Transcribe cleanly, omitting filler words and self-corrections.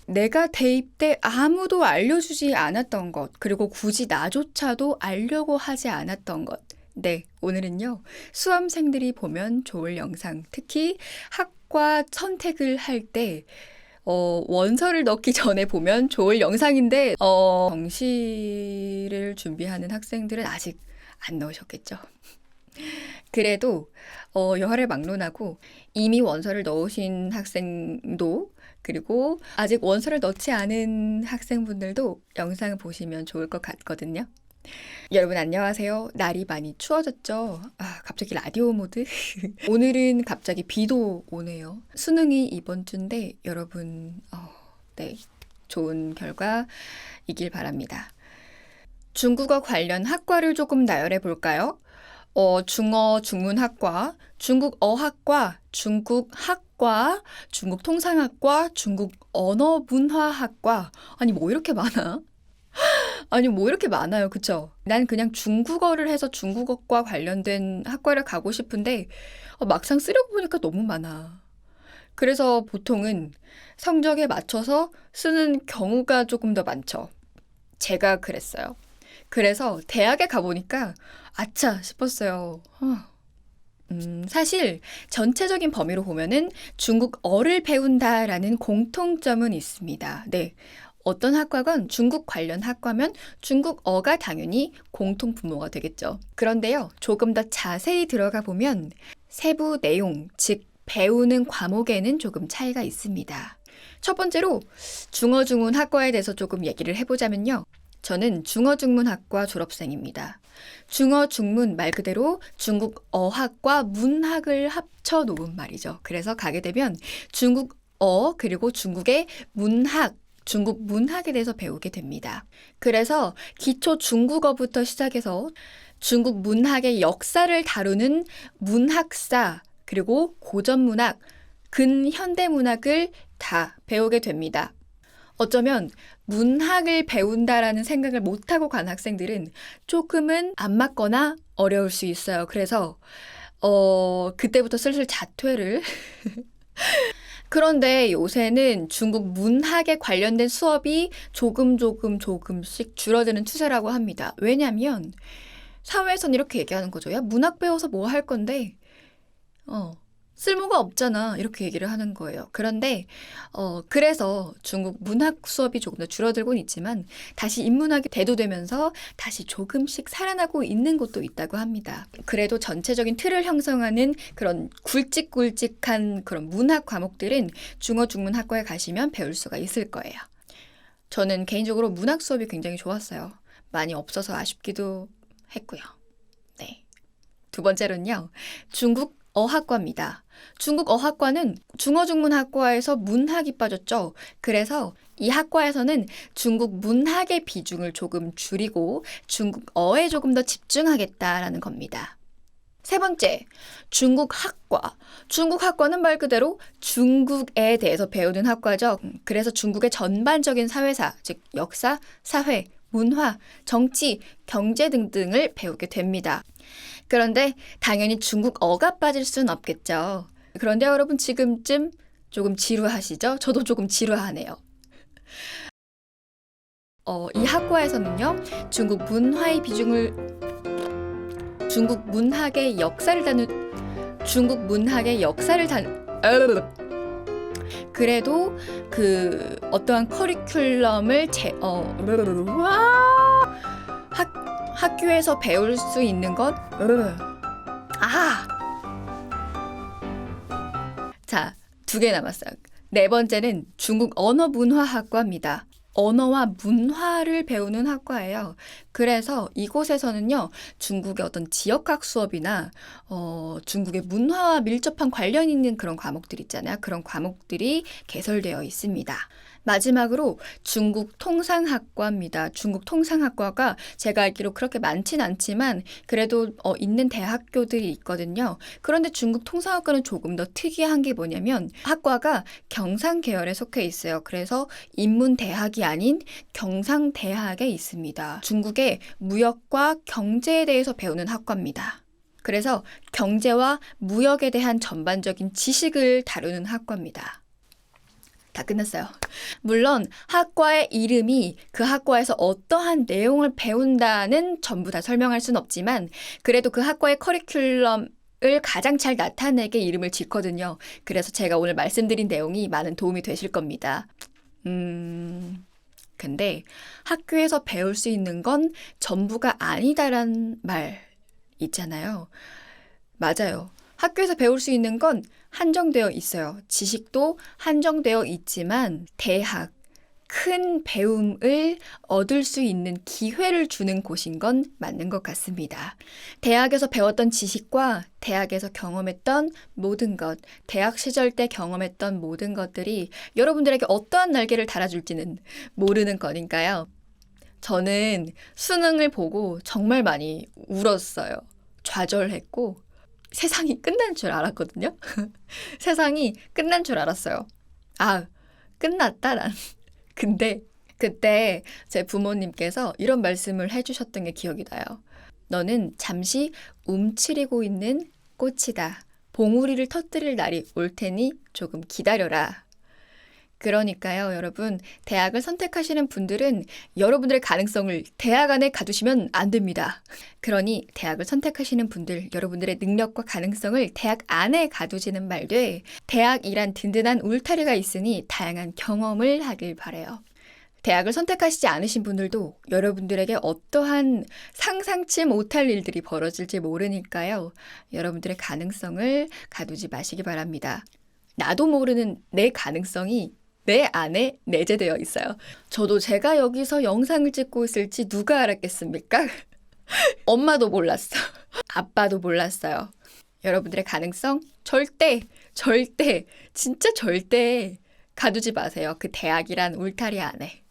내가 대입 때 아무도 알려주지 않았던 것, 그리고 굳이 나조차도 알려고 하지 않았던 것. 네, 오늘은요, 수험생들이 보면 좋을 영상, 특히 학과 선택을 할 때, 원서를 넣기 전에 보면 좋을 영상인데, 정시를 준비하는 학생들은 아직 안 넣으셨겠죠. 그래도, 여하를 막론하고 이미 원서를 넣으신 학생도, 그리고 아직 원서를 넣지 않은 학생분들도 영상을 보시면 좋을 것 같거든요. 여러분 안녕하세요. 날이 많이 추워졌죠? 아, 갑자기 라디오 모드? 오늘은 갑자기 비도 오네요. 수능이 이번 주인데 여러분, 네, 좋은 결과 이길 바랍니다. 중국어 관련 학과를 조금 나열해 볼까요? 중어 중문학과, 중국 어학과, 중국 학과, 중국 통상학과, 중국 언어문화학과. 아니, 뭐 이렇게 많아? 아니, 뭐 이렇게 많아요. 그쵸? 난 그냥 중국어를 해서 중국어과 관련된 학과를 가고 싶은데, 막상 쓰려고 보니까 너무 많아. 그래서 보통은 성적에 맞춰서 쓰는 경우가 조금 더 많죠. 제가 그랬어요. 그래서 대학에 가보니까, 아차 싶었어요. 사실 전체적인 범위로 보면은 중국어를 배운다라는 공통점은 있습니다. 네. 어떤 학과건 중국 관련 학과면 중국어가 당연히 공통 분모가 되겠죠. 그런데요, 조금 더 자세히 들어가 보면 세부 내용, 즉 배우는 과목에는 조금 차이가 있습니다. 첫 번째로 중어중문 학과에 대해서 조금 얘기를 해보자면요. 저는 중어중문학과 졸업생입니다. 중어중문 말 그대로 중국 어학과 문학을 합쳐 놓은 말이죠. 그래서 가게 되면 중국어 그리고 중국의 문학, 중국 문학에 대해서 배우게 됩니다. 그래서 기초 중국어부터 시작해서 중국 문학의 역사를 다루는 문학사, 그리고 고전문학, 근현대문학을 다 배우게 됩니다. 어쩌면 문학을 배운다라는 생각을 못하고 간 학생들은 조금은 안 맞거나 어려울 수 있어요. 그래서, 그때부터 슬슬 자퇴를. 그런데 요새는 중국 문학에 관련된 수업이 조금씩 줄어드는 추세라고 합니다. 왜냐면, 사회에선 이렇게 얘기하는 거죠. 야, 문학 배워서 뭐 할 건데? 쓸모가 없잖아. 이렇게 얘기를 하는 거예요. 그런데, 그래서 중국 문학 수업이 조금 더 줄어들곤 있지만, 다시 인문학이 대두되면서 다시 조금씩 살아나고 있는 곳도 있다고 합니다. 그래도 전체적인 틀을 형성하는 그런 굵직굵직한 그런 문학 과목들은 중어 중문학과에 가시면 배울 수가 있을 거예요. 저는 개인적으로 문학 수업이 굉장히 좋았어요. 많이 없어서 아쉽기도 했고요. 네. 두 번째로는요, 중국 어학과입니다. 중국 어학과는 중어중문학과에서 문학이 빠졌죠. 그래서 이 학과에서는 중국 문학의 비중을 조금 줄이고 중국어에 조금 더 집중하겠다라는 겁니다. 세 번째, 중국 학과. 중국 학과는 말 그대로 중국에 대해서 배우는 학과죠. 그래서 중국의 전반적인 사회사, 즉 역사, 사회, 문화, 정치, 경제 등등을 배우게 됩니다. 그런데 당연히 중국어가 빠질 수는 없겠죠. 그런데 여러분 지금쯤 조금 지루하시죠? 저도 조금 지루하네요. 이 학과에서는요, 중국 문학의 역사를 그래도 그 어떠한 커리큘럼을 학교에서 배울 수 있는 것? 자, 2개 남았어요. 네 번째는 중국 언어문화학과입니다. 언어와 문화를 배우는 학과예요. 그래서 이곳에서는요, 중국의 어떤 지역학 수업이나, 중국의 문화와 밀접한 관련 있는 그런 과목들 있잖아요. 그런 과목들이 개설되어 있습니다. 마지막으로 중국 통상학과입니다. 중국 통상학과가 제가 알기로 그렇게 많진 않지만 그래도 있는 대학교들이 있거든요. 그런데 중국 통상학과는 조금 더 특이한 게 뭐냐면 학과가 경상 계열에 속해 있어요. 그래서 인문대학이 아닌 경상대학에 있습니다. 중국의 무역과 경제에 대해서 배우는 학과입니다. 그래서 경제와 무역에 대한 전반적인 지식을 다루는 학과입니다. 다 끝났어요. 물론 학과의 이름이 그 학과에서 어떠한 내용을 배운다는 전부 다 설명할 순 없지만 그래도 그 학과의 커리큘럼을 가장 잘 나타내게 이름을 짓거든요. 그래서 제가 오늘 말씀드린 내용이 많은 도움이 되실 겁니다. 근데 학교에서 배울 수 있는 건 전부가 아니다란 말 있잖아요. 맞아요. 학교에서 배울 수 있는 건 한정되어 있어요. 지식도 한정되어 있지만 대학, 큰 배움을 얻을 수 있는 기회를 주는 곳인 건 맞는 것 같습니다. 대학에서 배웠던 지식과 대학에서 경험했던 모든 것, 대학 시절 때 경험했던 모든 것들이 여러분들에게 어떠한 날개를 달아줄지는 모르는 거니까요. 저는 수능을 보고 정말 많이 울었어요. 좌절했고 세상이 끝난 줄 알았거든요. 세상이 끝난 줄 알았어요. 아, 끝났다, 난. 근데 그때 제 부모님께서 이런 말씀을 해주셨던 게 기억이 나요. 너는 잠시 움츠리고 있는 꽃이다. 봉우리를 터뜨릴 날이 올 테니 조금 기다려라. 그러니까요, 여러분, 대학을 선택하시는 분들은 여러분들의 가능성을 대학 안에 가두시면 안 됩니다. 그러니 대학을 선택하시는 분들, 여러분들의 능력과 가능성을 대학 안에 가두지는 말되 대학이란 든든한 울타리가 있으니 다양한 경험을 하길 바래요. 대학을 선택하시지 않으신 분들도 여러분들에게 어떠한 상상치 못할 일들이 벌어질지 모르니까요. 여러분들의 가능성을 가두지 마시기 바랍니다. 나도 모르는 내 가능성이 내 안에 내재되어 있어요. 저도 제가 여기서 영상을 찍고 있을지 누가 알았겠습니까? 엄마도 몰랐어. 아빠도 몰랐어요. 여러분들의 가능성 절대, 진짜 절대 가두지 마세요. 그 대학이란 울타리 안에.